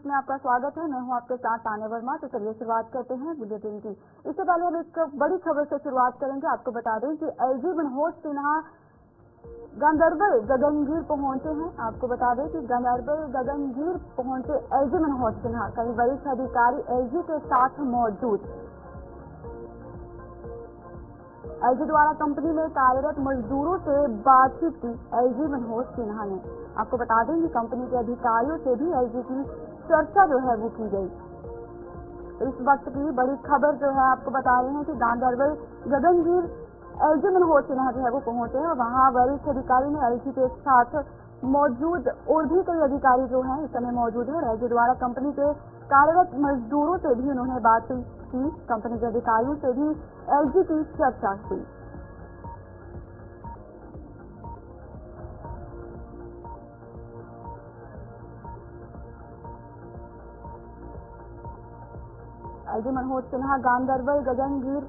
में आपका स्वागत है। मैं हूं आपके साथ तान्या वर्मा। तो चलिए शुरुआत करते हैं बुलेटिन की। इससे पहले हम एक बड़ी खबर से शुरुआत करेंगे। आपको बता दें कि एलजी मनोज सिन्हा गांधरबल गगनगिर पहुंचे हैं। आपको बता दें कि गांधरबल गगनगिर पहुंचे एलजी मनोज सिन्हा। कई वरिष्ठ अधिकारी एलजी के साथ मौजूद। एलजी द्वारा कंपनी में कार्यरत मजदूरों से बातचीत की एलजी मनोज सिन्हा ने। आपको बता दें कि कंपनी के अधिकारियों से भी एलजी की चर्चा जो है वो की गई। इस वक्त की बड़ी खबर जो है आपको बता रहे हैं कि गांधरबल गगनगिर एलजी मनोज सिन्हा जो है वो पहुंचे हैं और वहां वरिष्ठ अधिकारी ने एलजी के साथ मौजूद और भी कई अधिकारी जो हैं इस समय मौजूद है और एलजी द्वारा कंपनी के कार्यरत मजदूरों से भी उन्होंने बात की। कंपनी के अधिकारियों से भी एलजी की चर्चा हुई। एलजी मनोज सिन्हा गांधरबल गगनगिर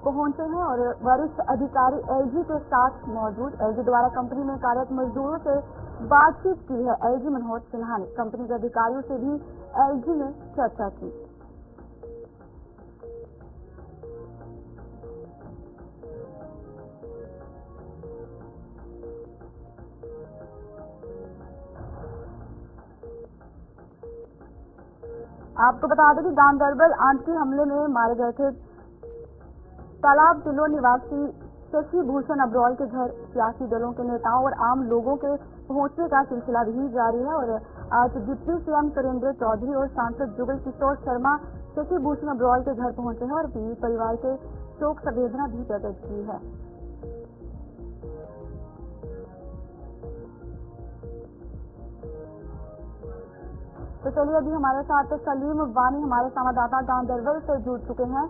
पहुंचे हैं और वरिष्ठ अधिकारी एलजी के साथ मौजूद। एलजी द्वारा कंपनी में कार्यरत मजदूरों से बातचीत की है एलजी मनोज सिन्हा ने। कंपनी के अधिकारियों से भी एलजी ने चर्चा की। आपको बता दें कि गांधरबल आतंकी हमले में मारे गए थे तालाब जिलों निवासी शशि भूषण अब्रोल के घर सियासी दलों के नेताओं और आम लोगों के पहुंचने का सिलसिला भी जारी है और आज डिप्टी सीएम सुरेंद्र चौधरी और सांसद जुगल किशोर शर्मा शशि भूषण अब्रोल के घर पहुंचे हैं और पीड़ित परिवार के शोक संवेदना भी प्रकट की है। तो चलिए अभी हमारे साथ सलीम वानी हमारे संवाददाता गांधरबल से जुड़ चुके हैं।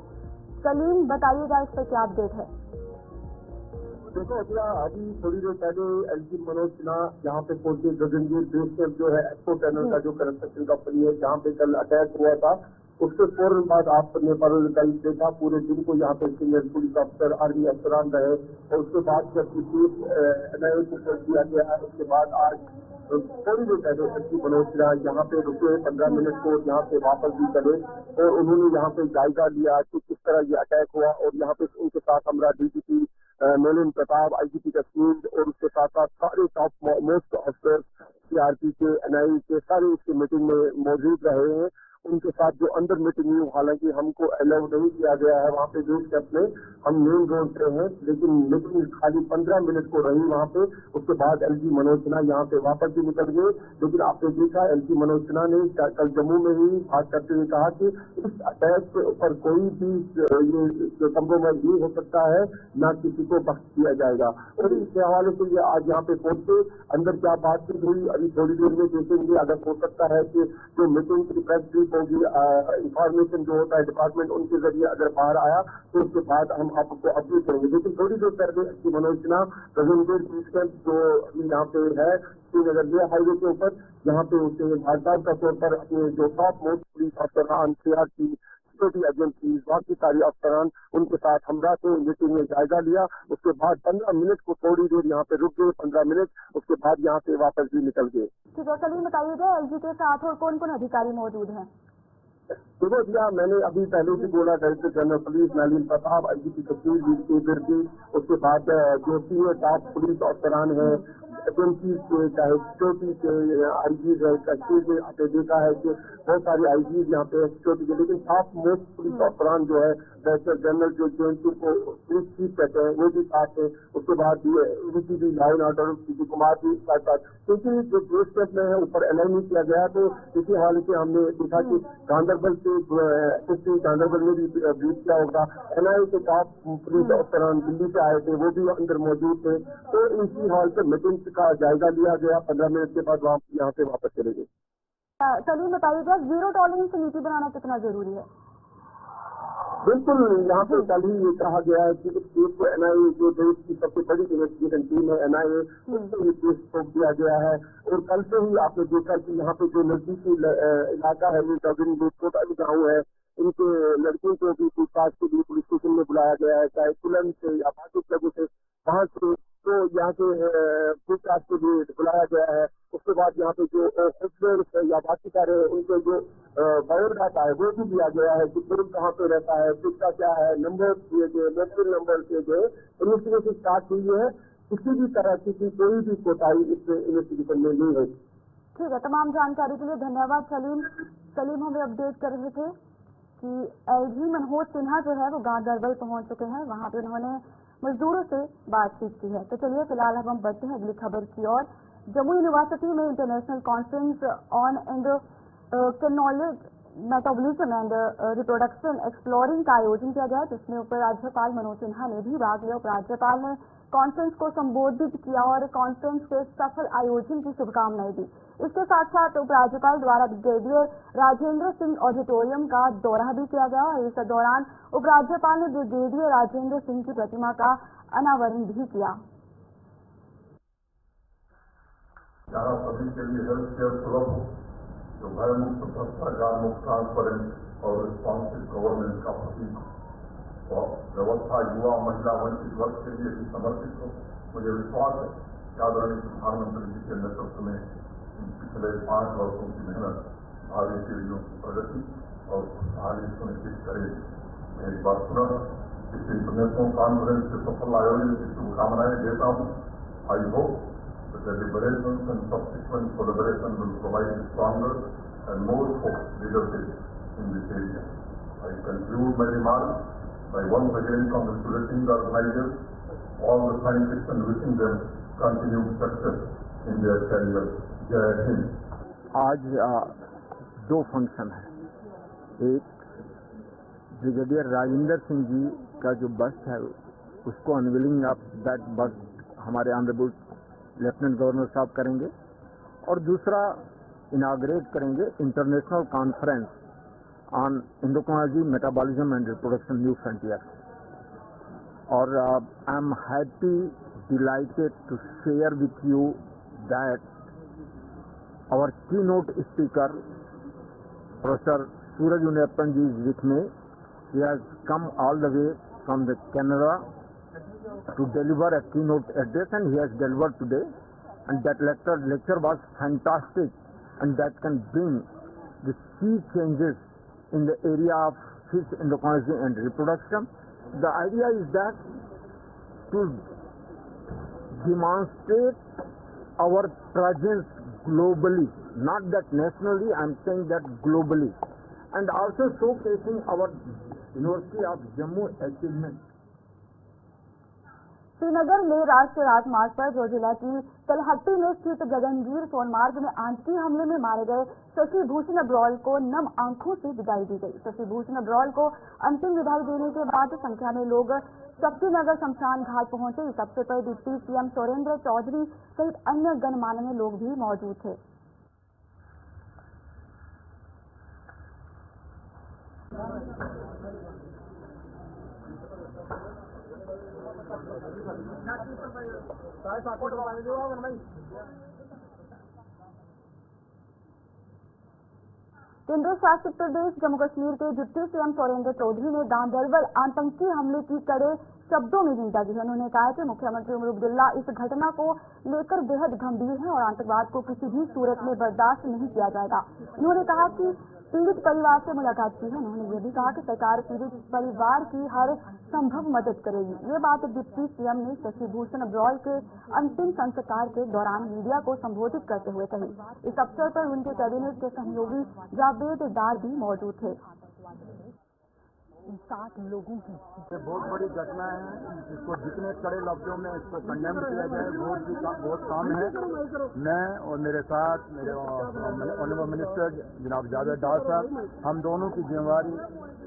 सलीम, बताइएगा इस पर क्या अपडेट है? देखो अभी थोड़ी देर पहले एलजी मनोज सिन्हा यहाँ पे पहुंचे गगनगिर बेस कैंप जो है एक्सपो टनल का जो कंस्ट्रक्शन कंपनी है जहाँ पे कल अटैक हुआ था। उसके फौरन बाद आपने कल देखा पूरे दिन को यहाँ पे सीनियर पुलिस अफसर आर्मी अफसरान रहे और उसके बाद जब एनआईए को कर दिया गया उसके बाद आज थोड़ी देर पहले एलजी मनोज सिन्हा यहाँ पे रुके 15 मिनट को यहाँ पे वापस भी चले और उन्होंने यहाँ पे जायजा लिया कि किस तरह ये अटैक हुआ और यहाँ पे उनके साथ हमारा डीजीपी नलिन प्रताप, आईजीपी कश्मीर और उसके साथ साथ सारे टॉप मोस्ट ऑफिसर्स सीआरपी के एनआईए के सारे इसकी मीटिंग में मौजूद रहे हैं। उनके साथ जो अंदर मीटिंग हुई हालांकि हमको अलाउ नहीं किया गया है वहाँ पे बेस कैंप में, हम मेन रोड पे हैं लेकिन मीटिंग खाली 15 मिनट को रही वहाँ पे। उसके बाद एलजी मनोज सिन्हा यहाँ पे वापस भी निकल गए। लेकिन आपने देखा एलजी मनोज सिन्हा ने कल जम्मू में ही बात करते हुए कहा कि इस अटैक के ऊपर कोई भी ये कंप्रोमाइज नहीं हो सकता है, न किसी को बख्श दिया जाएगा। और इसके हवाले से ये आज यहाँ पे पहुंचे अंदर क्या बातचीत हुई अभी थोड़ी देर में देखेंगे। अगर हो सकता है कि जो मीटिंग की प्रेस होगी इंफॉर्मेशन जो होता है डिपार्टमेंट उनके जरिए अगर बाहर आया तो उसके बाद हम आपको अपडेट करेंगे। लेकिन थोड़ी देर पहले LG Manoj Sinha Gagangir base camp जो यहाँ पे है श्रीनगर ले हाईवे के ऊपर यहाँ पे उसे वार्तालाप का तौर पर अपने जो टॉप मोस्ट पुलिस अफसरान सीआरपी सिक्योरिटी एजेंसी बाकी सारी अफसरान उनके साथ हमरा से मीटिंग में जायजा लिया। उसके बाद 15 मिनट को थोड़ी देर यहाँ पे रुक गए 15 मिनट, उसके बाद यहाँ से वापस भी निकल गए। ठीक है, चलिए बताइएगा एलजी के साथ और कौन कौन अधिकारी मौजूद हैं? देखो भैया मैंने अभी पहले भी बोला director general police Nalin Pratap, IGP Kashmir की, उसके बाद जो सीनियर टॉप पुलिस अफसरान है एजेंसी के चाहे सिक्योरिटी के आईजीज है कश्मीर में आपने देखा है कि बहुत सारे आईजीज यहाँ पे सिक्योरिटी के, लेकिन टॉप मोस्ट पुलिस अफसरान जो है डायरेक्टर जनरल जो जेएनपी को पुलिस चीफ कहते हैं वो भी साथ है। उसके बाद ADGP line order PP Kumar भी साथ क्योंकि जो बेस कैंप में है ऊपर अलाउ नहीं किया गया तो इसी हवाले से हमने देखा कि गांधरबल से गांधरबल में भी ब्रीफ किया होगा। एनआईए के टॉप पुलिस अफसरान दिल्ली से आए थे वो भी अंदर मौजूद थे। तो इसी हॉल पर मीटिंग का जायजा लिया गया। 15 मिनट के बाद यहाँ से वापस चले गए। चलिए बताइएगा जीरो टॉलरेंस नीति बनाना कितना जरूरी है? बिल्कुल, यहाँ पे कल ही ये कहा गया है कि इस केस को एनआईए जो देश की सबसे बड़ी इन्वेस्टिगेशन टीम है एनआईए उसको ये केस सौंप दिया गया है। और कल से ही आपने देखा कि यहाँ पे जो नजदीकी इलाका है ये छोटा गाँव है इनके लड़कियों को भी पूछताछ के लिए पुलिस स्टेशन में बुलाया गया है, चाहे कुलन से या बाकी जगहों से वहाँ से को यहाँ के पूछताछ के लिए बुलाया गया है। उसके बाद यहाँ पे जो ऑफिसर्स या बाकी सारे उनके जो बायोडाटा है वो भी दिया गया है कि कौन कहाँ पे रहता है, किसका क्या है, नंबर दिए गए, मोबाइल नंबर दिए गए। इन्वेस्टिगेशन स्टार्ट हुई है। किसी भी तरह की कोई भी कोताही इस इन्वेस्टिगेशन में नहीं होगी। ठीक है, तमाम जानकारी के लिए धन्यवाद सलीम। सलीम हमें अपडेट कर रहे थे कि एलजी मनोज सिन्हा जो है वो गांव दरबल पहुंच चुके हैं। वहां पे उन्होंने मजदूरों से बातचीत की है। तो चलिए फिलहाल अब हम बढ़ते हैं अगली खबर की ओर। जम्मू यूनिवर्सिटी में international conference on endocrinology metabolism and reproduction exploring का आयोजन किया गया, जिसमें उपराज्यपाल मनोज सिन्हा ने भी भाग लिया। उपराज्यपाल ने कॉन्फ्रेंस को संबोधित किया और कॉन्फ्रेंस के सफल आयोजन की शुभकामनाएं दी। इसके साथ साथ उपराज्यपाल द्वारा ब्रिगेडियर राजेंद्र सिंह ऑडिटोरियम का दौरा भी किया गया और इस दौरान उपराज्यपाल ने ब्रिगेडियर राजेंद्र सिंह की प्रतिमा का अनावरण भी किया। यहाँ सभी के लिए हेल्थ केयर सुलभ हो, जो भय मुक्त, भ्रष्टाचार मुक्त, ट्रांसपेरेंट और रिस्पॉन्सिव गवर्नेंस का प्रतीक हो, व्यवस्था युवा महिला वंचित वर्ग के लिए भी समर्पित हो। मुझे विश्वास है कि आदरणीय प्रधानमंत्री जी के नेतृत्व में पिछले 5 वर्षों की मेहनत भावी पीढ़ियों की प्रगति और खुशहाली सुनिश्चित करेगी। मैं एक बार पुनः इस इंटरनेशनल कॉन्फ्रेंस के सफल आयोजन की शुभकामनाएं देता हूँ। I hope the deliberations and subsequent collaboration will provide stronger and more focused leadership in this area. I conclude my remarks by once again congratulating the organizers, all the scientists, and wishing them continued success in their career. Jai Hind. आज 2 function है। एक brigadier Rajendra Singh ji का जो bust है उसको unveiling of that bust हमारे honourable lieutenant governor साहब करेंगे, और दूसरा इनाग्रेट करेंगे international conference on endocrinology metabolism and reproduction new frontier. और I am happy delighted to share with you that our keynote speaker, Professor Suraj Uniyappan ji is with me. He has come all the way from the Canada to deliver a keynote address, and he has delivered today. And that lecture was fantastic, and that can bring the sea changes in the area of fish endocrinology and reproduction. The idea is that to demonstrate our presence globally, not that nationally, I am saying that globally, and also showcasing our University of Jammu achievement. Srinagar में राष्ट्रीय राजमार्ग पर जोजिला की तलहट्टी में स्थित गगनगिर सोनमार्ग में आतंकी हमले में मारे गए शशि भूषण अब्रॉल को नम आंखों से विदाई दी गई। शशि भूषण अब्रॉल को अंतिम विदाई देने के बाद संख्या में लोग शक्तिनगर शमशान घाट पहुंचे। इस अवसर पर डिप्टी सीएम सुरेंद्र चौधरी सहित अन्य गणमान्य लोग भी मौजूद थे। केंद्र शासित प्रदेश जम्मू कश्मीर के डिप्टी सीएम सुरेंद्र चौधरी ने गांदरबल आतंकी हमले की कड़े शब्दों में निंदा की है। उन्होंने कहा कि मुख्यमंत्री उमर अब्दुल्ला इस घटना को लेकर बेहद गंभीर है और आतंकवाद को किसी भी सूरत में बर्दाश्त नहीं किया जाएगा। उन्होंने कहा कि पीड़ित परिवार से मुलाकात की है। उन्होंने ये भी कहा कि सरकार पीड़ित परिवार की हर संभव मदद करेगी। ये बात डिप्टी सीएम ने शशि भूषण अब्रॉल के अंतिम संस्कार के दौरान मीडिया को संबोधित करते हुए कही। इस अवसर पर उनके कैबिनेट के सहयोगी जावेद डार भी मौजूद थे। 7 लोगों की बहुत बड़ी घटना है, इसको जितने कड़े लफ्जों में इसको कंडेम किया जाए बहुत काम है। मैं और मेरे साथ मेरे ऑनरेबल मिनिस्टर जनाब जावेद डार साहब, हम दोनों की जिम्मेवारी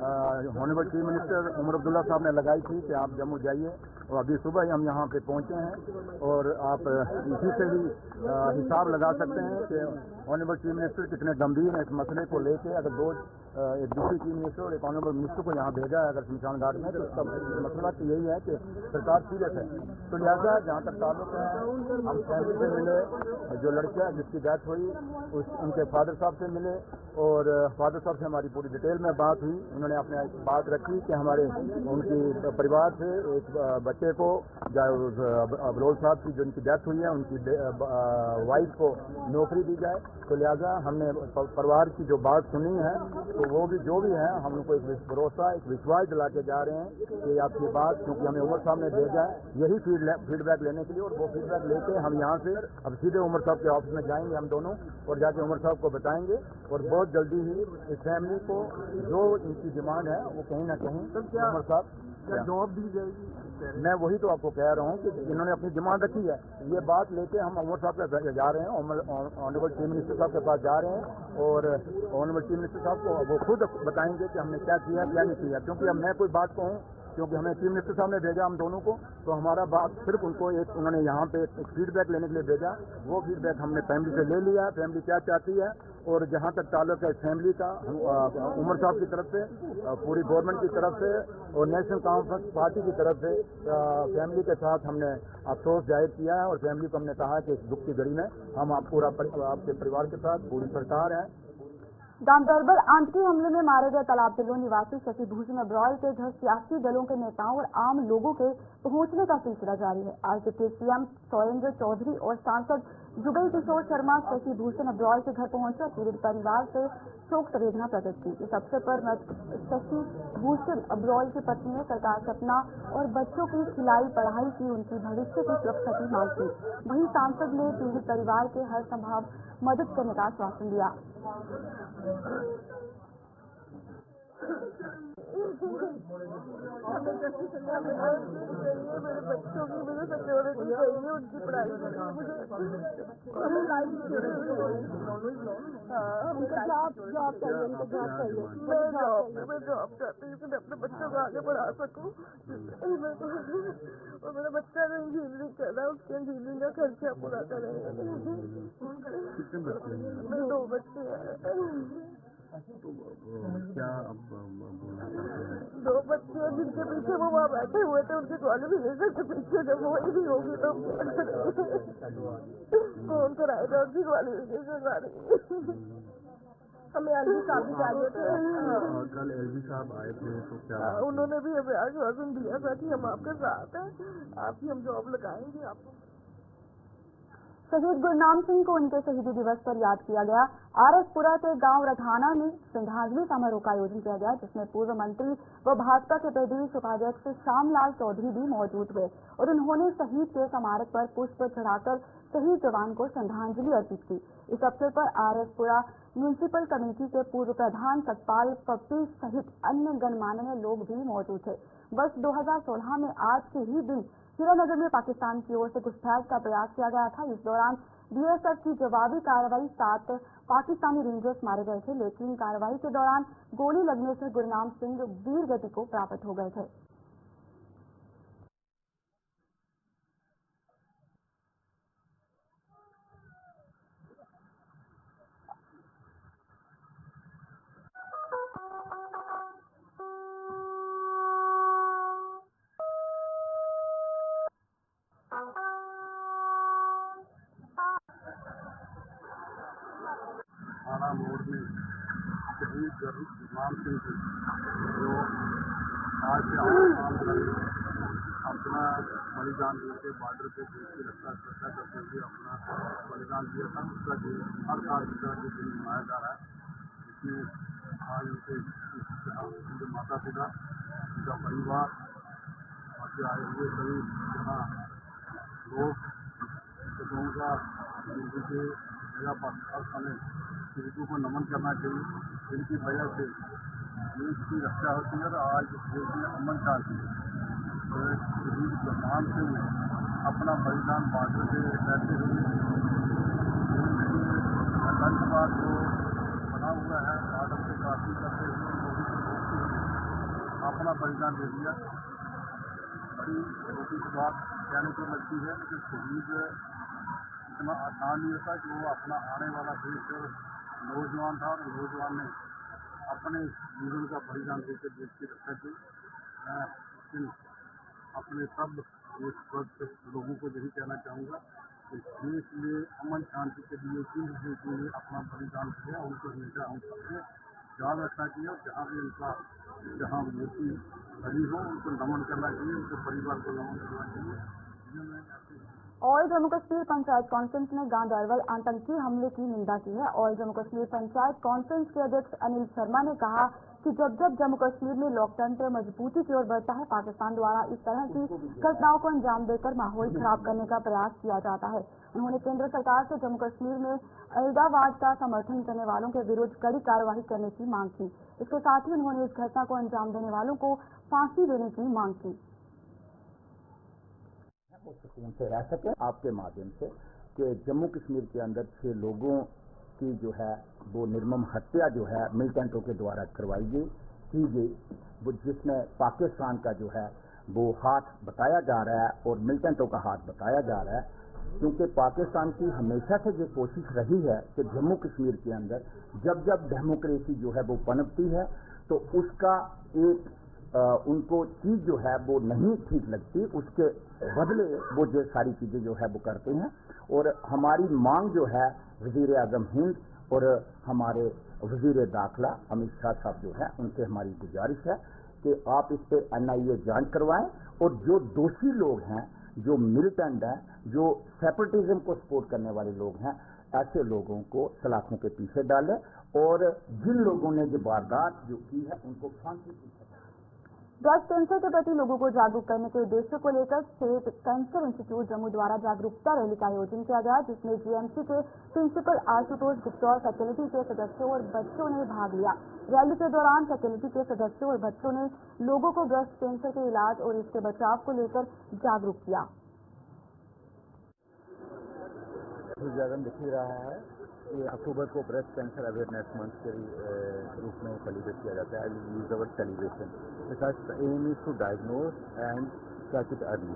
honourable chief minister Omar Abdullah साहब ने लगाई थी कि आप जम्मू जाइए, और अभी सुबह ही हम यहाँ पे पहुँचे हैं। और आप इसी से भी हिसाब लगा सकते हैं कि ऑनरेबल चीफ मिनिस्टर कितने गंभीर हैं इस मसले को लेके। अगर एक डिप्टी चीफ मिनिस्टर और एक ऑनरेबल मिनिस्टर को यहाँ भेजा है अगर शमशान घाट में, तो उसका मतलब तो यही है कि सरकार सीरियस है। तो लिहाजा जहाँ तक ताल्लुक है, हम फैमिली से मिले जो लड़का जिसकी डेथ हुई उनके फादर साहब से मिले और फादर साहब से हमारी पूरी डिटेल में बात हुई। उन्होंने अपने बात रखी कि हमारे उनकी परिवार से एक बच्चे को अबरोल साहब की जो उनकी डेथ हुई है उनकी वाइफ को नौकरी दी जाए। तो लिहाजा हमने परिवार की जो बात सुनी है तो वो भी जो भी है हम उनको एक भरोसा एक विश्वास दिला के जा रहे हैं कि आपकी बात, क्योंकि हमें उमर साहब ने भेजा है यही फीडबैक लेने के लिए, और वो फीडबैक लेके हम यहाँ से अब सीधे उमर साहब के ऑफिस में जाएंगे हम दोनों और जाके उमर साहब को बताएंगे और बहुत जल्दी ही इस फैमिली को जो इनकी डिमांड है वो कहीं ना कहीं उमर साहब जवाब दी जाएगी। मैं वही तो आपको कह रहा हूँ कि इन्होंने अपनी डिमांड रखी है, ये बात लेके हम उमर साहब के जा रहे हैं, ऑनरेबल चीफ मिनिस्टर साहब के पास जा रहे हैं और ऑनरेबल चीफ मिनिस्टर साहब को वो खुद बताएंगे कि हमने क्या किया क्या नहीं किया। क्योंकि अब मैं कोई बात कहूँ, क्योंकि हमें चीफ मिनिस्टर साहब ने भेजा हम दोनों को, तो हमारा बात सिर्फ उनको एक उन्होंने यहाँ पे एक फीडबैक लेने के लिए भेजा। वो फीडबैक हमने फैमिली से ले लिया, फैमिली क्या चाहती है और जहाँ तक ताल्लुक है फैमिली का उमर साहब की तरफ से, पूरी गवर्नमेंट की तरफ से और नेशनल कॉन्फ्रेंस पार्टी की तरफ से फैमिली के साथ हमने अफसोस जाहिर किया है और फैमिली को हमने कहा कि इस दुख की घड़ी में हम पूरा आपके परिवार के साथ पूरी सरकार है। गांधरबल आतंकी हमले में मारे गए तालाब तिल्लो निवासी शशि भूषण अब्रॉय के घर सियासी दलों के नेताओं और आम लोगों के पहुंचने का सिलसिला जारी है। आज के सीएम सोरेंद्र चौधरी और सांसद जुगल किशोर शर्मा शशि भूषण अब्रॉय के घर पहुंचे और पीड़ित परिवार से शोक संवेदना प्रकट की। इस अवसर पर शशि भूषण अब्रॉय की पत्नी ने सरकार से अपना और बच्चों की खिलाई पढ़ाई की, उनकी भविष्य की सुरक्षा की मांग की। वहीं सांसद ने पीड़ित परिवार के हर संभव मदद करने का आश्वासन दिया। मेरे बच्चों की मुझे सिक्योरिटी चाहिए, उनकी पढ़ाई के लिए मुझे जॉब चाहिए, उनको जॉब चाहिए। मैं जॉब चाहती हूँ कि मैं अपने बच्चों को आगे बढ़ा सकूँ और मेरा बच्चा ने इंजीनियरिंग कर रहा है, उसके इंजीनियरिंग का खर्चा पूरा करेगा। मेरे 2 बच्चे हैं। तो क्या अब बोलना चाहते हैं? 2 बच्चे जिनके पीछे वो वहाँ बैठे हुए थे, उनके क्वालिफिकेशन के पीछे जब वो ही नहीं होगी तो कौन कराएगा उनकी क्वालिफिकेशन वाली। हमें एलजी साहब भी जाने थे, कल एलजी साहब आए थे तो क्या उन्होंने भी हमें आश्वासन दिया था कि हम आपके साथ हैं, आपकी हम जॉब लगाएंगे आपको। शहीद गुरनाम सिंह को उनके शहीदी दिवस पर याद किया गया। आरएसपुरा के गांव रघाना में श्रद्धांजलि समारोह का आयोजन किया गया, जिसमें पूर्व मंत्री व भाजपा के प्रदेश उपाध्यक्ष श्यामलाल चौधरी भी मौजूद हुए और उन्होंने शहीद के स्मारक पर पुष्प चढ़ाकर शहीद जवान को श्रद्धांजलि अर्पित की। इस अवसर पर आरएसपुरा म्यूनिसिपल कमेटी के पूर्व प्रधान सतपाल पप्पी सहित अन्य गणमान्य लोग भी मौजूद थे। वर्ष 2016 में आज के ही दिन हीरानगर में पाकिस्तान की ओर से घुसपैठ का प्रयास किया गया था। इस दौरान बीएसएफ की जवाबी कार्रवाई 7 पाकिस्तानी रेंजर्स मारे गए थे, लेकिन कार्रवाई के दौरान गोली लगने से गुरनाम सिंह वीर गति को प्राप्त हो गए थे। थाना मोड़ में शहीद गुरनाम सिंह जी जो आज से 8 साल पहले अपना बलिदान देकर बॉर्डर पे देश की रक्षा करते हुए अपना बलिदान दिया था, उसका जो हर साल का जो दिन मनाया जा रहा है, जिसमें आज उनके माता पिता, उनका परिवार और से आए हुए सभी यहाँ लोग कहूँगा जिनके जगह पर हर समय शहीदों को नमन करना चाहिए, जिनकी वजह से देश की रक्षा होती है और आज देश में अमन शांति है। तो शहीद गुरनाम सिंह ने अपना बलिदान बॉर्डर से रहते हुए आतंकवाद जो बना हुआ है बॉर्डर से काफी करते हुए लोगों को रोकते हुए अपना बलिदान दे दिया। बड़ी छोटी सी बात कहने को लगती है, लेकिन शहीद इतना आसान नहीं होता कि वो अपना आने वाला देश नौजवान था और नौजवान ने अपने जीवन का बलिदान देकर देश की रक्षा की। मैं अपने सब देशभक्त लोगों को यही कहना चाहूँगा देश में अमन शांति के लिए अपना बलिदान किया, उनको हमेशा हम सबसे याद रखना चाहिए और जहाँ भी उनका जहाँ मूर्ति खड़ी हो उनको नमन करना चाहिए, उनके परिवार को नमन करना चाहिए। और जम्मू कश्मीर पंचायत कॉन्फ्रेंस ने गांधरबल आतंकी हमले की निंदा की है और जम्मू कश्मीर पंचायत कॉन्फ्रेंस के अध्यक्ष अनिल शर्मा ने कहा कि जब जब जम्मू कश्मीर में लोकतंत्र मजबूती की ओर बढ़ता है, पाकिस्तान द्वारा इस तरह की घटनाओं को अंजाम देकर माहौल खराब करने का प्रयास किया जाता है। उन्होंने केंद्र सरकार से जम्मू कश्मीर में अलगाववाद का समर्थन करने वालों के विरुद्ध कड़ी कार्रवाई करने की मांग की। इसके साथ ही उन्होंने इस घटना को अंजाम देने वालों को फांसी देने की मांग की। वो सुकून से रह सके आपके माध्यम से कि जम्मू कश्मीर के अंदर 6 लोगों की जो है वो निर्मम हत्या जो है मिलिटेंटों के द्वारा करवाई गई की गई, वो जिसमें पाकिस्तान का जो है वो हाथ बताया जा रहा है और मिलिटेंटों का हाथ बताया जा रहा है, क्योंकि पाकिस्तान की हमेशा से ये कोशिश रही है कि जम्मू कश्मीर के अंदर जब जब डेमोक्रेसी जो है वो पनपती है तो उसका एक उनको चीज जो है वो नहीं ठीक लगती, उसके बदले वो जो सारी चीजें जो है वो करते हैं। और हमारी मांग जो है वजीर आजम हिंद और हमारे वजीर दाखिला अमित शाह साहब जो है उनसे हमारी गुजारिश है कि आप इस पे NIA जांच करवाएं और जो दोषी लोग हैं, जो मिलिटेंट हैं, जो सेपरेटिज्म को सपोर्ट करने वाले लोग हैं, ऐसे लोगों को सलाखों के पीछे डालें और जिन लोगों ने जो वारदात जो की है उनको फांसी की। ब्रेस्ट कैंसर के प्रति लोगों को जागरूक करने के उद्देश्य को लेकर स्टेट कैंसर इंस्टीट्यूट जम्मू द्वारा जागरूकता रैली का आयोजन किया गया, जिसमें GMC के प्रिंसिपल आशुतोष गुप्ता और फैकल्टी के सदस्यों और बच्चों ने भाग लिया। रैली के दौरान फैकल्टी के सदस्यों और बच्चों ने लोगों को ब्रेस्ट कैंसर के इलाज और इसके बचाव को लेकर जागरूक किया। दिख रहा है कि अक्टूबर को ब्रेस्ट कैंसर अवेयरनेस मंथ के रूप में सेलिब्रेट किया जाता है। Use our celebration because the aim is to diagnose and catch it early,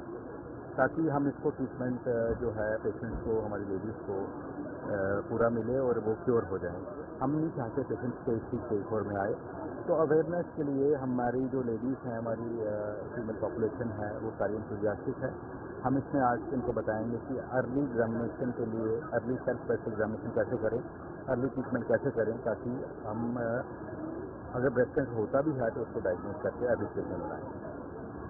ताकि हम इसको ट्रीटमेंट जो है पेशेंट्स को, हमारी लेडीज़ को पूरा मिले और वो क्योर हो जाएं। हम नहीं चाहते पेशेंट स्टेज 3 स्टेज 4 में आए, तो अवेयरनेस के लिए हमारी जो लेडीज़ हैं, हमारी फीमेल पॉपुलेशन है, वो सारी इंथुजियास्टिक है। हम इसमें आज इनको बताएंगे कि अर्ली एग्जामिनेशन के लिए अर्ली सेल्फ ब्रेस्ट एग्जामिनेशन कैसे करें, अर्ली ट्रीटमेंट कैसे करें, ताकि हम अगर ब्रेस्ट कैंसर होता भी है तो उसको डायग्नोज करके अर्ली स्टेज में बनाएं।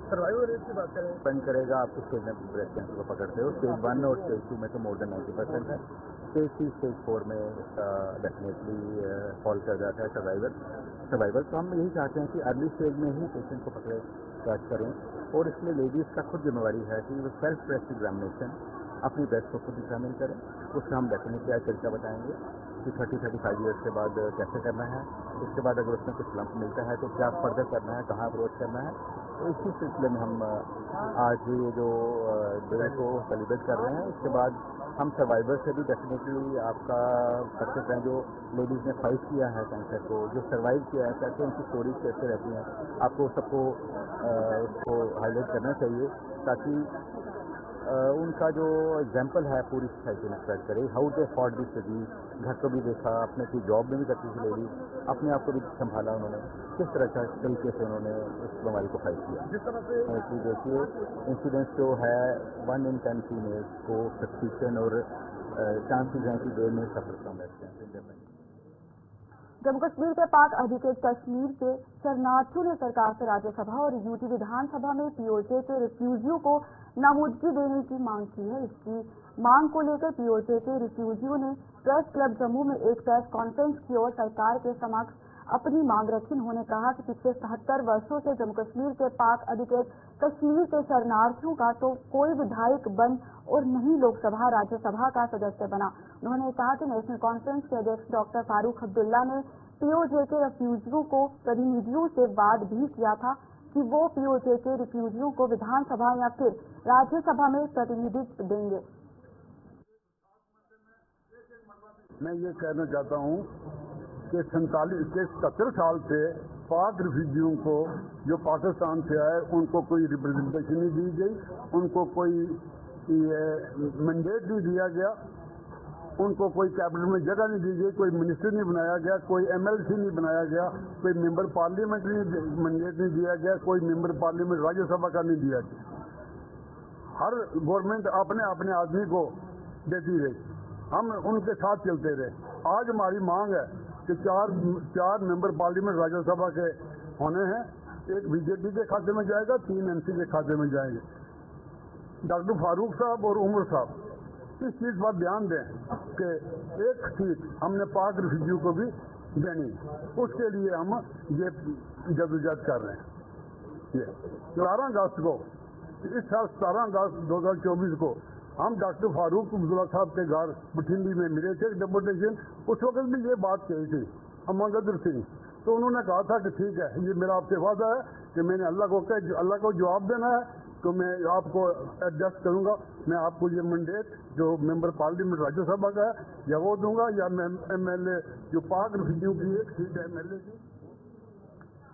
सर्वाइवल रेट की बात करें, डिपेंड करेगा आप किस स्टेज में ब्रेस्ट कैंसर को पकड़ते हो। स्टेज 1 और स्टेज 2 में तो मोर देन 90% है। स्टेज 3 स्टेज 4 में इसका डेफिनेटली फॉल कर जाता है सर्वाइवल। तो हम यही चाहते हैं कि अर्ली स्टेज में ही पेशेंट को पकड़े कैच करें, और इसमें लेडीज़ का खुद जिम्मेवारी है कि वो सेल्फ ब्रेस्ट एग्जामिनेशन अपनी ब्रेस्ट को खुद एग्जामिन करें। उसका हम डेफिनेटली आज तरीका बताएंगे कि 30-35 ईयर्स के बाद कैसे करना है। उसके बाद अगर उसमें कुछ लंप मिलता है तो क्या फर्दर करना है, कहाँ अप्रोच करना है। तो इसी सिलसिले में हम आज ये जो डे को सेलिब्रेट कर रहे हैं। उसके बाद हम सर्वाइवर से भी डेफिनेटली आपका करते हैं, जो लेडीज़ ने फाइट किया है कैंसर को, जो सर्वाइव किया है, कैसे उनकी स्टोरीज कैसे रहती हैं, आपको सबको उसको हाईलाइट करना चाहिए, ताकि उनका जो एग्जाम्पल है पूरी सोसाइटी में स्प्रेड करे। How they fought this disease, घर को भी देखा, अपने की जॉब में भी करती थी लेडीज, अपने आप को भी संभाला उन्होंने, किस तरह का तरीके से उन्होंने इस बीमारी को फाइट किया। जिस तरह से देखिए इंसिडेंस जो है 1 in 10 फीमेल्स को सस्पिशन और चांसेस हैं कि दे में suffer from breast cancer. Jammu Kashmir के पाक अधिकृत कश्मीर के शरणार्थियों ने सरकार से राज्यसभा और यूटी विधानसभा में पीओजे के रिफ्यूजियों को नामजदगी देने की मांग की है। इसकी मांग को लेकर पीओजे के रिफ्यूजियों ने प्रेस क्लब जम्मू में एक प्रेस कॉन्फ्रेंस की और सरकार के समक्ष अपनी मांग रखी। उन्होंने कहा कि पिछले 77 वर्षों से जम्मू कश्मीर के पाक अधिकृत कश्मीर के शरणार्थियों का तो कोई विधायक बन और नहीं लोकसभा राज्यसभा का सदस्य बना। उन्होंने कहा कि नेशनल कॉन्फ्रेंस के अध्यक्ष डॉक्टर फारूक अब्दुल्ला ने पीओजे के रिफ्यूजियों को प्रतिनिधियों से वाद भी किया था कि वो पीओजे के रिफ्यूजियों को विधानसभा या फिर राज्यसभा में प्रतिनिधित्व देंगे। मैं ये कहना चाहता हूँ कि 77 साल से पाक रिफ्यूजियों को जो पाकिस्तान से आए उनको कोई रिप्रेजेंटेशन नहीं दी गई, उनको कोई मैंडेट नहीं दिया गया, उनको कोई कैबिनेट में जगह नहीं दी गई, कोई मिनिस्टर नहीं बनाया गया, कोई MLC नहीं बनाया गया, कोई मेंबर पार्लियामेंट मैंडेट नहीं दिया गया, कोई मेंबर पार्लियामेंट राज्यसभा का नहीं दिया गया। हर गवर्नमेंट अपने अपने आदमी को देती रही, हम उनके साथ चलते रहे। आज हमारी मांग है कि चार मेंबर पार्लियामेंट राज्यसभा के होने हैं, एक बीजेपी के खाते में जाएगा, 3 एनसी के खाते में जाएंगे। डॉक्टर फारूक साहब और उमर साहब इस चीज पर ध्यान दें कि एक सीट हमने पाक रिफ्यूजी को भी देनी, उसके लिए हम ये जदोजहद कर रहे हैं। ये 17 अगस्त को, इस साल 17 अगस्त 2024 को हम डॉक्टर फारूक अब्दुल्ला साहब के घर बठिंडी में मिले थे, डेपुटेशन। उस वक्त भी ये बात कही थी अमंगदर सिंह, तो उन्होंने कहा था कि ठीक है, ये मेरा आपसे वादा है कि मैंने अल्लाह को जवाब देना है, तो मैं आपको एडजस्ट करूंगा, मैं आपको ये मैंडेट जो मेंबर पार्लियामेंट राज्यसभा का है या वो दूंगा, या मैं MLA जो पाक रिफ्यूजियों की एक सीट है MLA की।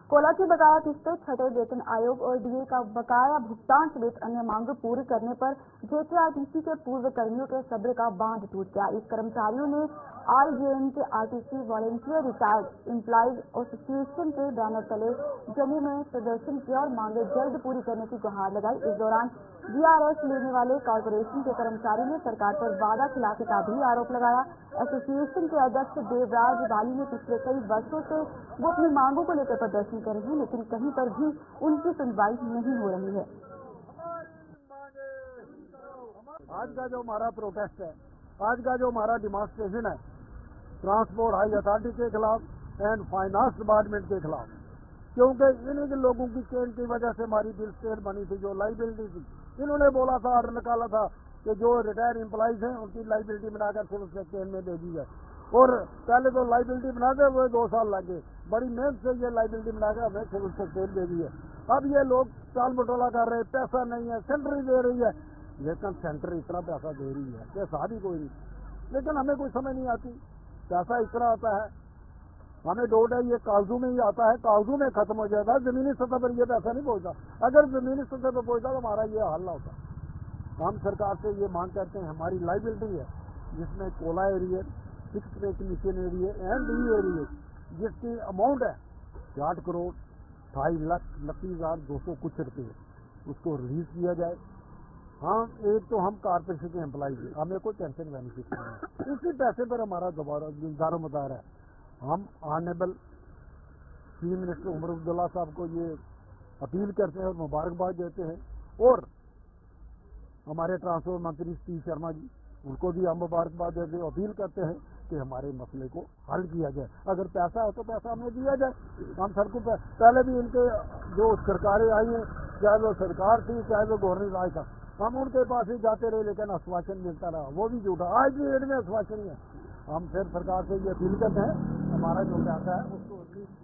कोला की बकाया किस्तों, छठे वेतन आयोग और DA का बकाया भुगतान समेत अन्य मांगों पूरी करने पर JKRTC के पूर्व कर्मियों के सब्र का बांध टूट गया। इस कर्मचारियों ने RJM के RTC volunteer retired employees association के बैनर तले जम्मू में प्रदर्शन किया और मांगे जल्द पूरी करने की गुहार लगाई। इस दौरान GRS लेने वाले कॉर्पोरेशन के कर्मचारियों ने सरकार पर वादा खिलाफी का भी आरोप लगाया। एसोसिएशन के अध्यक्ष देवराज बाली ने पिछले कई वर्षों से वो अपनी मांगों को लेकर प्रदर्शन कर रहे हैं, लेकिन कहीं पर भी उनकी सुनवाई नहीं हो रही है। आज का जो हमारा प्रोटेस्ट है, आज का जो हमारा डिमांस्ट्रेशन है, ट्रांसपोर्ट हाई अथॉरिटी के खिलाफ एंड फाइनेंस डिपार्टमेंट के खिलाफ, क्योंकि इन्हीं लोगों की चेन की वजह से हमारी बिल स्टेट बनी थी, जो लाइबिलिटी थी। इन्होंने बोला था, ऑर्डर निकाला था कि जो रिटायर्ड एम्प्लॉइज हैं उनकी लाइबिलिटी बनाकर सिविल सेक्टर में भेजी जाए, और पहले तो लाइबिलिटी बनाते हुए 2 साल लगे, बड़ी मेहनत से ये लाइबिलिटी बनाकर हमें सिविल सेक्टर भेजी है। अब ये लोग चाल बटोला कर रहे हैं, पैसा नहीं है, सेंटर ही दे रही है, लेकिन सेंटर इतना पैसा दे रही है कि साथ ही कोई नहीं, लेकिन हमें कोई समझ नहीं आती। पैसा इतना आता है, हमें डोट है ये कागजों में ही आता है, कागजों में खत्म हो जाएगा, जमीनी सतह पर ये पैसा नहीं पहुंचता। अगर जमीनी सतह पर पहुंचता तो हमारा ये हल ना होता। हम सरकार से ये मांग करते हैं, हमारी लाइबिलिटी है जिसमें कोला area, 6 recognition area and D area, जिसकी अमाउंट है 60 करोड़ 28,29,200 कुछ रुपये, उसको रिलीज किया जाए। हाँ, एक तो हम कारपोरेशन के एम्प्लॉइज हैं, हमें कोई पेंशन बेनिफिट नहीं है, उसी पैसे पर हमारा दोबारा दारोमदार है। हम honourable chief minister Omar Abdullah साहब को ये अपील करते हैं और मुबारकबाद देते हैं, और हमारे ट्रांसपोर्ट मंत्री P शर्मा जी, उनको भी हम मुबारकबाद देते हैं, अपील करते हैं कि हमारे मसले को हल किया जाए। अगर पैसा है तो पैसा हमें दिया जाए। हम सड़कों पर पहले भी इनके जो सरकारें आई हैं, चाहे वो सरकार थी चाहे वो गवर्नर राज था, हम उनके पास ही जाते रहे, लेकिन आश्वासन मिलता रहा, वो भी झूठा। आज भी रेट में आश्वासन है। हम फिर सरकार से ये अपील करते हैं, हमारा जो पैसा है उसको।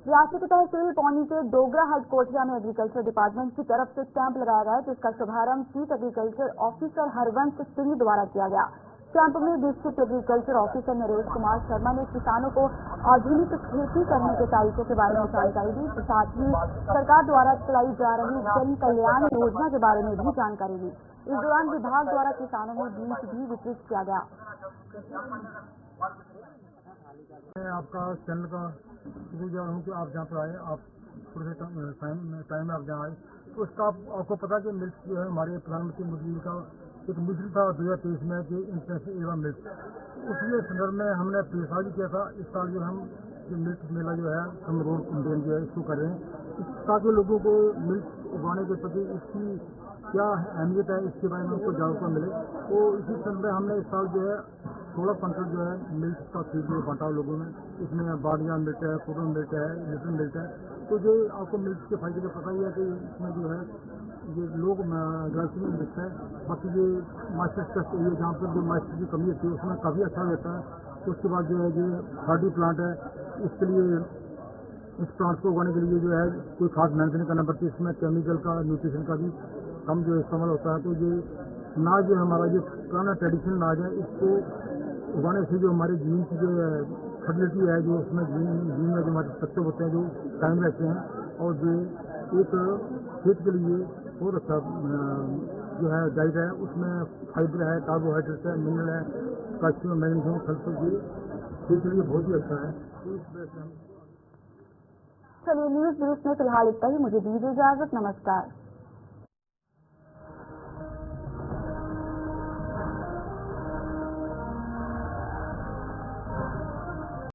रियासत तहसील पौनी के डोगरा हेडकोटिया में एग्रीकल्चर डिपार्टमेंट की तरफ से कैंप लगाया गया, जिसका शुभारंभ chief agriculture officer Harvansh Singh द्वारा किया गया। कैंप में district agriculture officer Naresh Kumar Sharma ने किसानों को आधुनिक खेती करने के तरीकों के बारे में जानकारी दी, साथ ही सरकार द्वारा चलाई जा रही जन कल्याण योजना के बारे में भी जानकारी दी। इस दौरान विभाग द्वारा किसानों में बीज भी वितरित किया गया। मैं आपका चैनल का शुक्रगुजार हूँ कि आप जहाँ पर आए, आप थोड़े से टाइम में आप जहाँ आए, तो उसका आपको पता कि मिल्क जो है हमारे प्रधानमंत्री मोदी जी का एक मिशन था 2023 में कि इंटरनेशनल एवा मिल्क, उसके संदर्भ में हमने प्रयास भी किया था। इस साल जो हम जो मिल्क मेला जो है हम रोड कैंपेन जो है इसको कर रहे हैं, ताकि लोगों को मिल्क उगाने के प्रति इसकी क्या अहमियत है इसके बारे में उनको जागरूकता मिले। तो इसी संदर्भ में हमने इस साल जो है 16 क्विंटल जो है मिल्क का फीड जो बांटा लोगों में, इसमें बाड़ियाँ मिल्क है, फूडन मिल्क है, लिटिल मिल्क है। तो जो आपको मिल्क के फायदे का पता ही है कि इसमें जो है ये लोग ग्राहकी में मिलता है, बाकी ये मास्टर टेस्ट एरिया जहाँ पर जो मास्टर की कमी होती है उसमें काफ़ी अच्छा रहता है। तो उसके बाद जो है ये खादी प्लांट है, इसके लिए इस प्लांट को उगाने के लिए जो है कोई खास मेहनत नहीं करना पड़ती, इसमें केमिकल का न्यूट्रिशन का भी कम जो इस्तेमाल होता है। तो ये नाज जो हमारा जो पुराना ट्रेडिशनल नाज है, इसको उगाने से जो हमारे जीन की जो फर्टिलिटी है, जो उसमें जीन में जो हमारे तत्व होते हैं जो कायम रहते हैं, और जो एक खेत के लिए बहुत अच्छा जो है डाइट है, उसमें फाइबर है, कार्बोहाइड्रेट है, मिनरल है, कैल्शियम, मैग्नीशियम, सल्फर, ये खेत के लिए बहुत ही अच्छा है। तो इस वजह से हम चलिए न्यूज ब्रीफ में फिलहाल इतना ही, मुझे दीजिए इजाजत, नमस्कार।